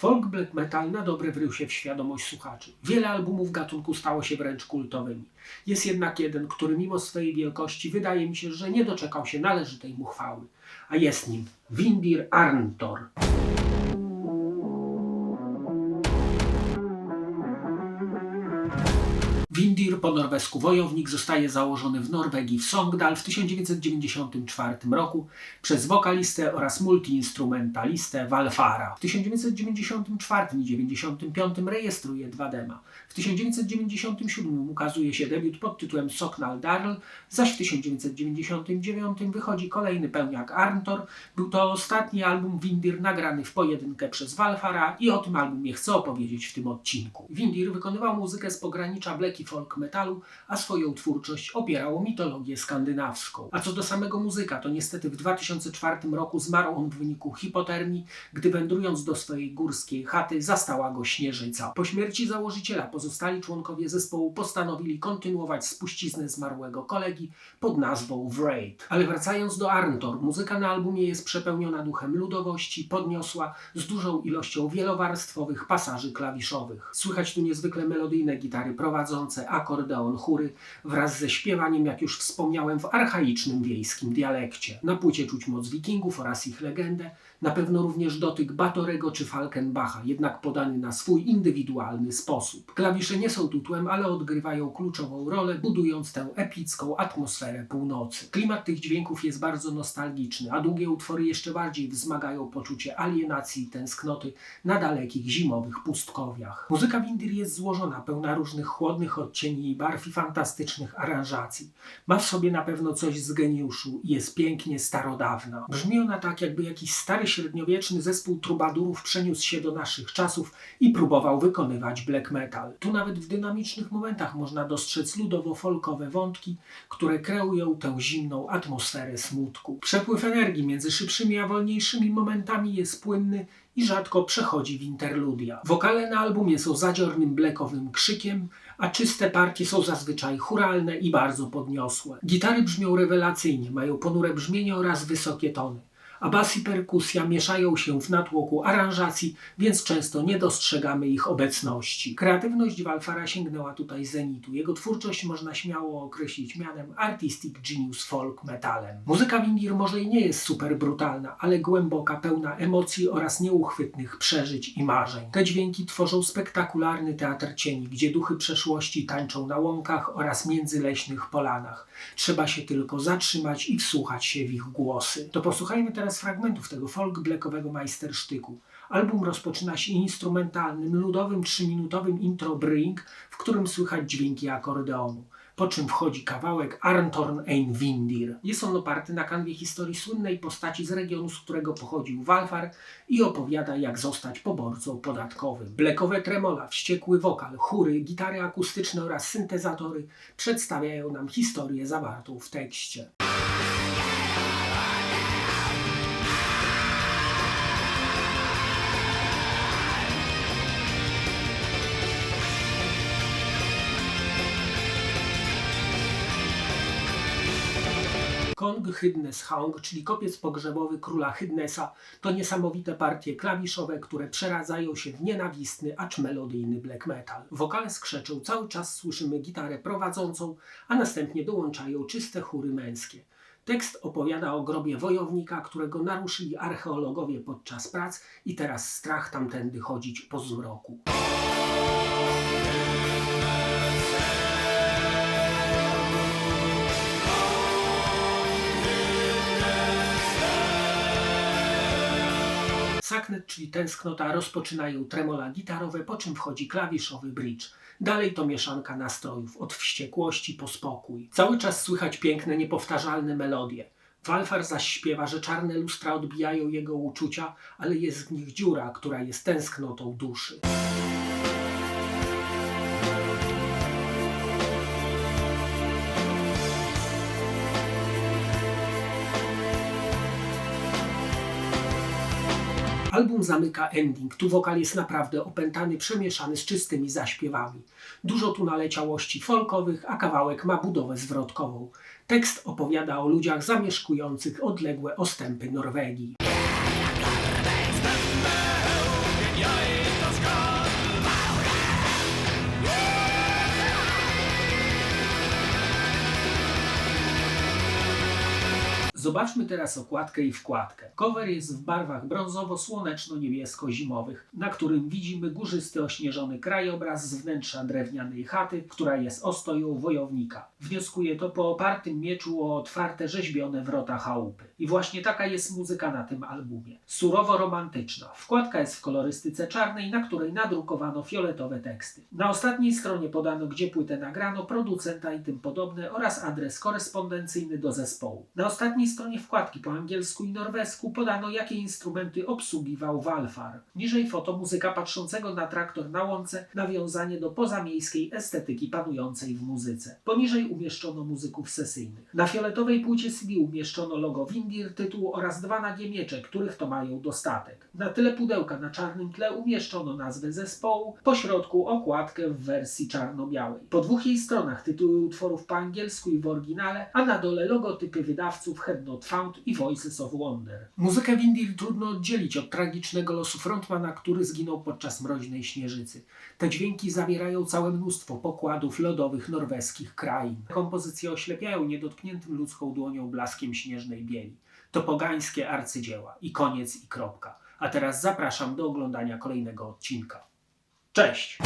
Folk black metal na dobre wrył się w świadomość słuchaczy. Wiele albumów gatunku stało się wręcz kultowymi. Jest jednak jeden, który mimo swojej wielkości wydaje mi się, że nie doczekał się należytej mu chwały. A jest nim Vindir Arntor. Vindir, po norwesku wojownik, zostaje założony w Norwegii w Sogndal w 1994 roku przez wokalistę oraz multiinstrumentalistę Valfara. W 1994 i 1995 rejestruje 2 dema. W 1997 ukazuje się debiut pod tytułem Soknal Darl, zaś w 1999 wychodzi kolejny pełniak Arntor. Był to ostatni album Vindir nagrany w pojedynkę przez Valfara i o tym albumie chcę opowiedzieć w tym odcinku. Vindir wykonywał muzykę z pogranicza black i folk metalu, a swoją twórczość opierał o mitologię skandynawską. A co do samego muzyka, to niestety w 2004 roku zmarł on w wyniku hipotermii, gdy wędrując do swojej górskiej chaty zastała go śnieżyca. Po śmierci założyciela pozostali członkowie zespołu postanowili kontynuować spuściznę zmarłego kolegi pod nazwą Wraith. Ale wracając do Arntor, muzyka na albumie jest przepełniona duchem ludowości, podniosła, z dużą ilością wielowarstwowych pasaży klawiszowych. Słychać tu niezwykle melodyjne gitary prowadzące, akordeon, chóry, wraz ze śpiewaniem, jak już wspomniałem, w archaicznym wiejskim dialekcie. Na płycie czuć moc wikingów oraz ich legendę, na pewno również dotyk Batorego czy Falkenbacha, jednak podany na swój indywidualny sposób. Klawisze nie są tu tłem, ale odgrywają kluczową rolę, budując tę epicką atmosferę północy. Klimat tych dźwięków jest bardzo nostalgiczny, a długie utwory jeszcze bardziej wzmagają poczucie alienacji i tęsknoty na dalekich zimowych pustkowiach. Muzyka Vindir jest złożona, pełna różnych chłodnych odcieni i barw i fantastycznych aranżacji. Ma w sobie na pewno coś z geniuszu i jest pięknie starodawna. Brzmi ona tak, jakby jakiś stary średniowieczny zespół trubadurów przeniósł się do naszych czasów i próbował wykonywać black metal. Tu nawet w dynamicznych momentach można dostrzec ludowo-folkowe wątki, które kreują tę zimną atmosferę smutku. Przepływ energii między szybszymi a wolniejszymi momentami jest płynny i rzadko przechodzi w interludia. Wokale na albumie są zadziornym blackowym krzykiem, a czyste partie są zazwyczaj chóralne i bardzo podniosłe. Gitary brzmią rewelacyjnie, mają ponure brzmienie oraz wysokie tony, a bas i perkusja mieszają się w natłoku aranżacji, więc często nie dostrzegamy ich obecności. Kreatywność Valfara sięgnęła tutaj zenitu. Jego twórczość można śmiało określić mianem Artistic Genius Folk Metalem. Muzyka Vindir może i nie jest super brutalna, ale głęboka, pełna emocji oraz nieuchwytnych przeżyć i marzeń. Te dźwięki tworzą spektakularny teatr cieni, gdzie duchy przeszłości tańczą na łąkach oraz międzyleśnych polanach. Trzeba się tylko zatrzymać i wsłuchać się w ich głosy. To posłuchajmy teraz fragmentów tego folk-blackowego majstersztyku. Album rozpoczyna się instrumentalnym, ludowym 3-minutowym intro Bring, w którym słychać dźwięki akordeonu, po czym wchodzi kawałek Arntorn ein Vindir. Jest on oparty na kanwie historii słynnej postaci z regionu, z którego pochodził Valfar i opowiada, jak zostać poborcą podatkowym. Blackowe tremola, wściekły wokal, chóry, gitary akustyczne oraz syntezatory przedstawiają nam historię zawartą w tekście. Kong Hydnes Haung, czyli kopiec pogrzebowy króla Hydnesa, to niesamowite partie klawiszowe, które przeradzają się w nienawistny, acz melodyjny black metal. Wokale skrzeczą, cały czas słyszymy gitarę prowadzącą, a następnie dołączają czyste chóry męskie. Tekst opowiada o grobie wojownika, którego naruszyli archeologowie podczas prac i teraz strach tamtędy chodzić po zmroku. Saknet, czyli tęsknota, rozpoczynają tremola gitarowe, po czym wchodzi klawiszowy bridge. Dalej to mieszanka nastrojów, od wściekłości po spokój. Cały czas słychać piękne, niepowtarzalne melodie. Valfar zaś śpiewa, że czarne lustra odbijają jego uczucia, ale jest w nich dziura, która jest tęsknotą duszy. Album zamyka ending. Tu wokal jest naprawdę opętany, przemieszany z czystymi zaśpiewami. Dużo tu naleciałości folkowych, a kawałek ma budowę zwrotkową. Tekst opowiada o ludziach zamieszkujących odległe ostępy Norwegii. Zobaczmy teraz okładkę i wkładkę. Cover jest w barwach brązowo-słoneczno-niebiesko-zimowych, na którym widzimy górzysty, ośnieżony krajobraz z wnętrza drewnianej chaty, która jest ostoją wojownika. Wnioskuje to po opartym mieczu o otwarte, rzeźbione wrota chałupy. I właśnie taka jest muzyka na tym albumie. Surowo romantyczna. Wkładka jest w kolorystyce czarnej, na której nadrukowano fioletowe teksty. Na ostatniej stronie podano, gdzie płytę nagrano, producenta i tym podobne oraz adres korespondencyjny do zespołu. Na ostatniej stronie wkładki po angielsku i norwesku podano, jakie instrumenty obsługiwał Valfar. Niżej foto muzyka patrzącego na traktor na łące, nawiązanie do pozamiejskiej estetyki panującej w muzyce. Poniżej umieszczono muzyków sesyjnych. Na fioletowej płycie CD umieszczono logo Windir, tytuł oraz 2 nagie miecze, których to mają dostatek. Na tyle pudełka na czarnym tle umieszczono nazwę zespołu, po środku okładkę w wersji czarno-białej. Po 2 jej stronach tytuły utworów po angielsku i w oryginale, a na dole logotypy wydawców Head Not Found i Voices of Wonder. Muzykę Windir trudno oddzielić od tragicznego losu frontmana, który zginął podczas mroźnej śnieżycy. Te dźwięki zawierają całe mnóstwo pokładów lodowych norweskich krain. Kompozycje oślepiają niedotkniętym ludzką dłonią blaskiem śnieżnej bieli. To pogańskie arcydzieła. I koniec, i kropka. A teraz zapraszam do oglądania kolejnego odcinka. Cześć!